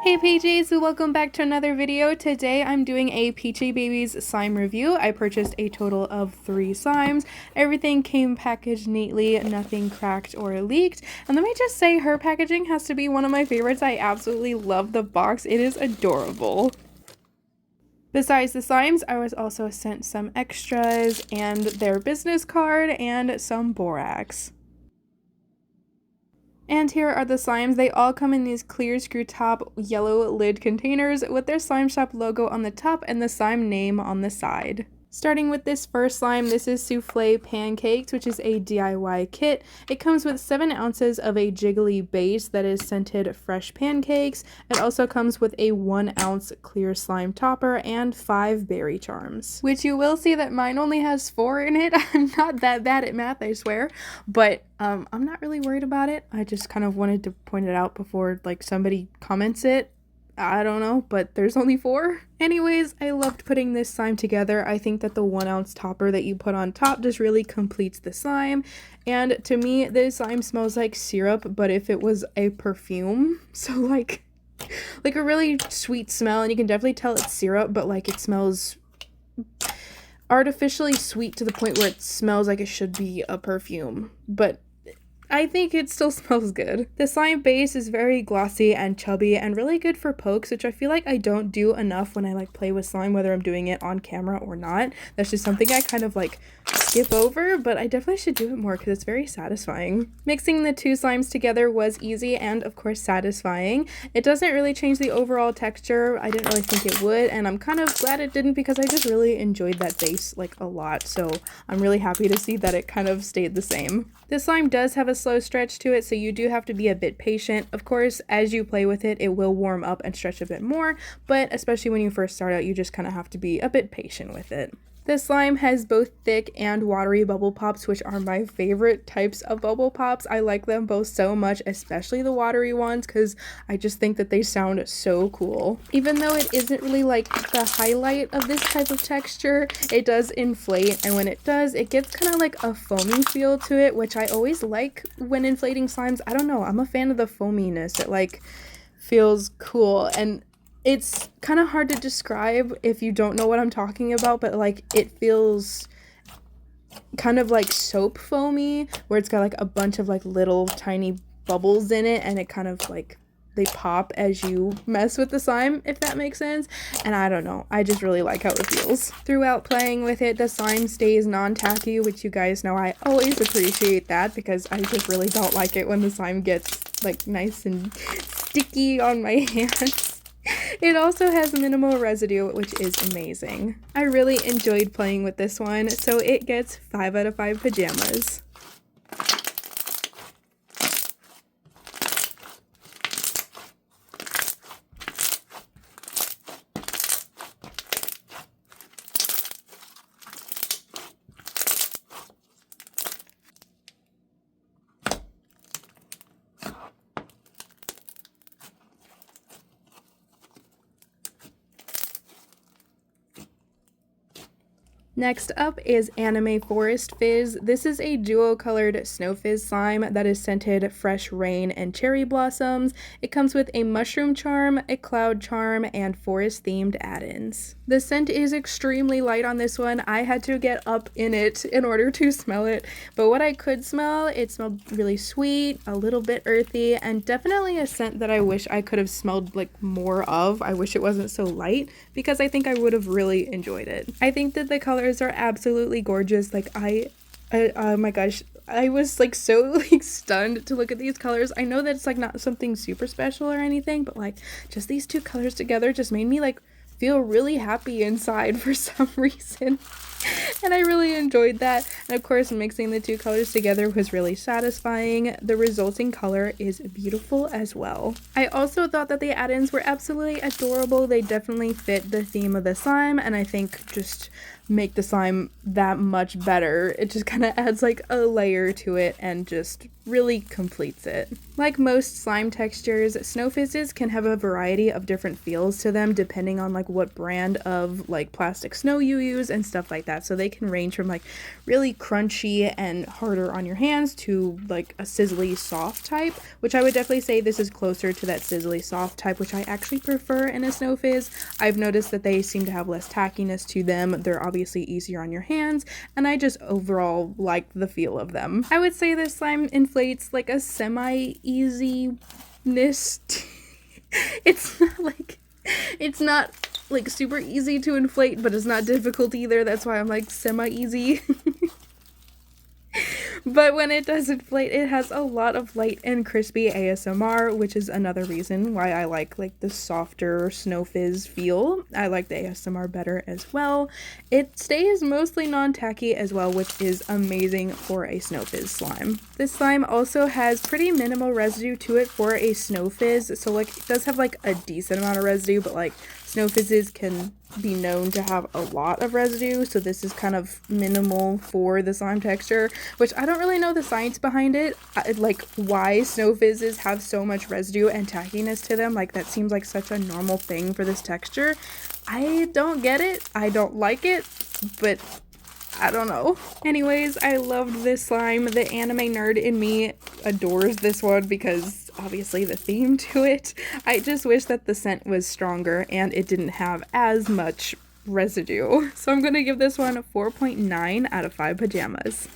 Hey Peachies, welcome back to another video. Today I'm doing a Peachybbies slime review. I purchased a total of 3 slimes. Everything came packaged neatly, nothing cracked or leaked. And let me just say, her packaging has to be one of my favorites. I absolutely love the box. It is adorable. Besides the slimes, I was also sent some extras and their business card and some borax. And here are the slimes. They all come in these clear screw top yellow lid containers with their slime shop logo on the top and the slime name on the side. Starting with this first slime, this is Souffle Pancakes, which is a DIY kit. It comes with 7 ounces of a jiggly base that is scented fresh pancakes. It also comes with a 1 ounce clear slime topper and 5 berry charms, which you will see that mine only has 4 in it. I'm not that bad at math, I swear, but I'm not really worried about it. I just kind of wanted to point it out before like somebody comments it. I don't know, but there's only 4. Anyways, I loved putting this slime together. I think that the 1 ounce topper that you put on top just really completes the slime. And to me, this slime smells like syrup, but if it was a perfume. So like a really sweet smell, and you can definitely tell it's syrup, but like it smells artificially sweet to the point where it smells like it should be a perfume. But I think it still smells good. The slime base is very glossy and chubby and really good for pokes, which I feel like I don't do enough when I like play with slime, whether I'm doing it on camera or not. That's just something I kind of like skip over, but I definitely should do it more because it's very satisfying. Mixing the 2 slimes together was easy and of course satisfying. It doesn't really change the overall texture. I didn't really think it would, and I'm kind of glad it didn't because I just really enjoyed that base like a lot, so I'm really happy to see that it kind of stayed the same. This slime does have a slow stretch to it, so you do have to be a bit patient. Of course, as you play with it, it will warm up and stretch a bit more, but especially when you first start out, you just kind of have to be a bit patient with it. This slime has both thick and watery bubble pops, which are my favorite types of bubble pops. I like them both so much, especially the watery ones, because I just think that they sound so cool. Even though it isn't really like the highlight of this type of texture, it does inflate, and when it does, it gets kind of like a foamy feel to it, which I always like when inflating slimes. I don't know, I'm a fan of the foaminess. It like feels cool, and it's kind of hard to describe if you don't know what I'm talking about, but like it feels kind of like soap foamy, where it's got like a bunch of like little tiny bubbles in it, and it kind of like they pop as you mess with the slime, if that makes sense. And I don't know, I just really like how it feels. Throughout playing with it, the slime stays non-tacky, which you guys know I always appreciate that, because I just really don't like it when the slime gets like nice and sticky on my hands. It also has minimal residue, which is amazing. I really enjoyed playing with this one, so it gets 5 out of 5 pajamas. Next up is Anime Forest Fizz. This is a duo colored snow fizz slime that is scented fresh rain and cherry blossoms. It comes with a mushroom charm, a cloud charm, and forest themed add-ins. The scent is extremely light on this one. I had to get up in it in order to smell it, but what I could smell, it smelled really sweet, a little bit earthy, and definitely a scent that I wish I could have smelled like more of. I wish it wasn't so light, because I think I would have really enjoyed it. I think that the colors are absolutely gorgeous. Like oh my gosh, I was like so like stunned to look at these colors. I know that it's like not something super special or anything, but like just these 2 colors together just made me like feel really happy inside for some reason. And I really enjoyed that. And of course, mixing the 2 colors together was really satisfying. The resulting color is beautiful as well. I also thought that the add-ins were absolutely adorable. They definitely fit the theme of the slime, and I think just make the slime that much better. It just kind of adds like a layer to it and just really completes it. Like most slime textures, Snow Fizzes can have a variety of different feels to them depending on like what brand of like plastic snow you use and stuff like that. So they can range from like really crunchy and harder on your hands to like a sizzly soft type, which I would definitely say this is closer to that sizzly soft type, which I actually prefer in a Snow Fizz. I've noticed that they seem to have less tackiness to them. They're obviously easier on your hands, and I just overall like the feel of them. I would say this slime inflates like a semi-easiness. It's not like super easy to inflate, but it's not difficult either. That's why I'm like semi-easy. But when it does inflate, it has a lot of light and crispy ASMR, which is another reason why I like the softer Snow Fizz feel. I like the ASMR better as well. It stays mostly non-tacky as well, which is amazing for a Snow Fizz slime. This slime also has pretty minimal residue to it for a Snow Fizz, so like it does have like a decent amount of residue, but like Snow Fizzes can be known to have a lot of residue, so this is kind of minimal for the slime texture, which I don't really know the science behind it, like why Snow Fizzes have so much residue and tackiness to them. Like that seems like such a normal thing for this texture. I don't get it, I don't like it, but I don't know. Anyways, I loved this slime. The anime nerd in me adores this one because obviously the theme to it. I just wish that the scent was stronger and it didn't have as much residue. So I'm gonna give this one a 4.9 out of 5 pajamas.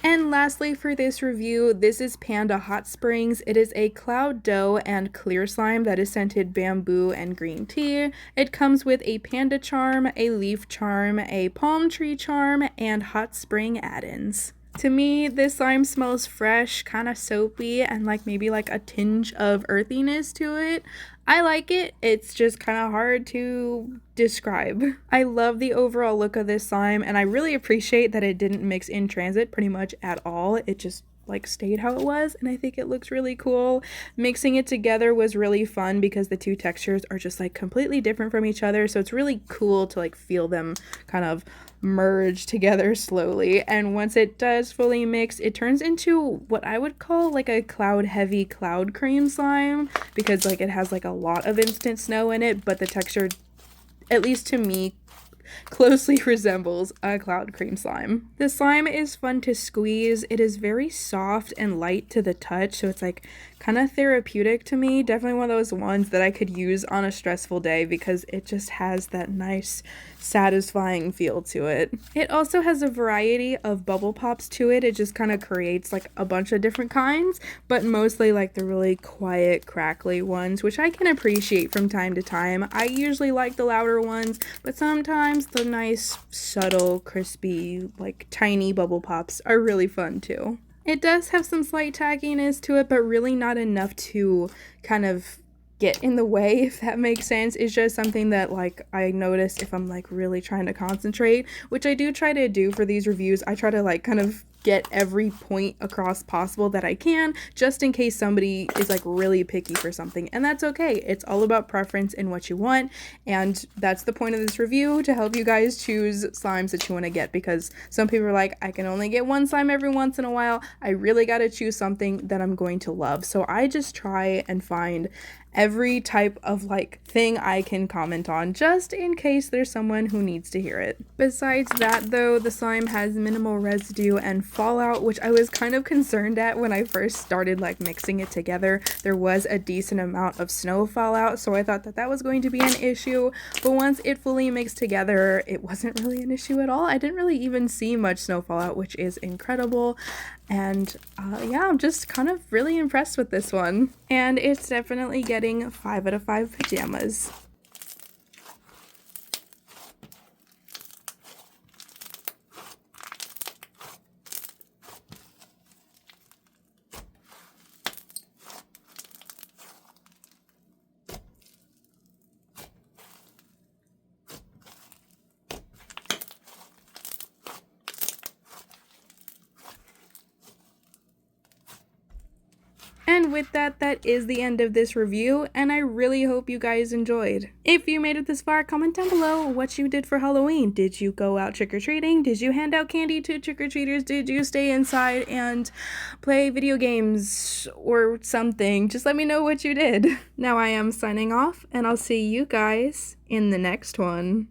And lastly for this review, this is Panda Hot Springs. It is a cloud dough and clear slime that is scented bamboo and green tea. It comes with a panda charm, a leaf charm, a palm tree charm, and hot spring add-ins. To me, this slime smells fresh, kind of soapy, and like maybe like a tinge of earthiness to it. I like it, it's just kind of hard to describe. I love the overall look of this slime, and I really appreciate that it didn't mix in transit pretty much at all. It just like stayed how it was, and I think it looks really cool. Mixing it together was really fun because the two textures are just like completely different from each other, so it's really cool to like feel them kind of merge together slowly. And once it does fully mix, it turns into what I would call like a cloud heavy cloud cream slime, because like it has like a lot of instant snow in it, but the texture, at least to me, closely resembles a cloud cream slime. The slime is fun to squeeze. It is very soft and light to the touch, so it's like kind of therapeutic to me. Definitely one of those ones that I could use on a stressful day because it just has that nice satisfying feel to it. It also has a variety of bubble pops to it. It just kind of creates like a bunch of different kinds, but mostly like the really quiet crackly ones, which I can appreciate from time to time. I usually like the louder ones, but sometimes the nice subtle crispy like tiny bubble pops are really fun too. It does have some slight tackiness to it, but really not enough to kind of get in the way, if that makes sense. It's just something that like I notice if I'm like really trying to concentrate, which I do try to do for these reviews. I try to like kind of get every point across possible that I can, just in case somebody is like really picky for something, and that's okay. It's all about preference and what you want, and that's the point of this review, to help you guys choose slimes that you want to get, because some people are like, I can only get one slime every once in a while. I really got to choose something that I'm going to love, so I just try and find every type of like thing I can comment on, just in case there's someone who needs to hear it. Besides that though, the slime has minimal residue and fallout, which I was kind of concerned at when I first started like mixing it together. There was a decent amount of snow fallout, so I thought that that was going to be an issue, but once it fully mixed together, it wasn't really an issue at all. I didn't really even see much snow fallout, which is incredible. And yeah, I'm just kind of really impressed with this one. And it's definitely getting 5 out of 5 pajamas. And with that, that is the end of this review, and I really hope you guys enjoyed. If you made it this far, comment down below what you did for Halloween. Did you go out trick-or-treating? Did you hand out candy to trick-or-treaters? Did you stay inside and play video games or something? Just let me know what you did. Now I am signing off, and I'll see you guys in the next one.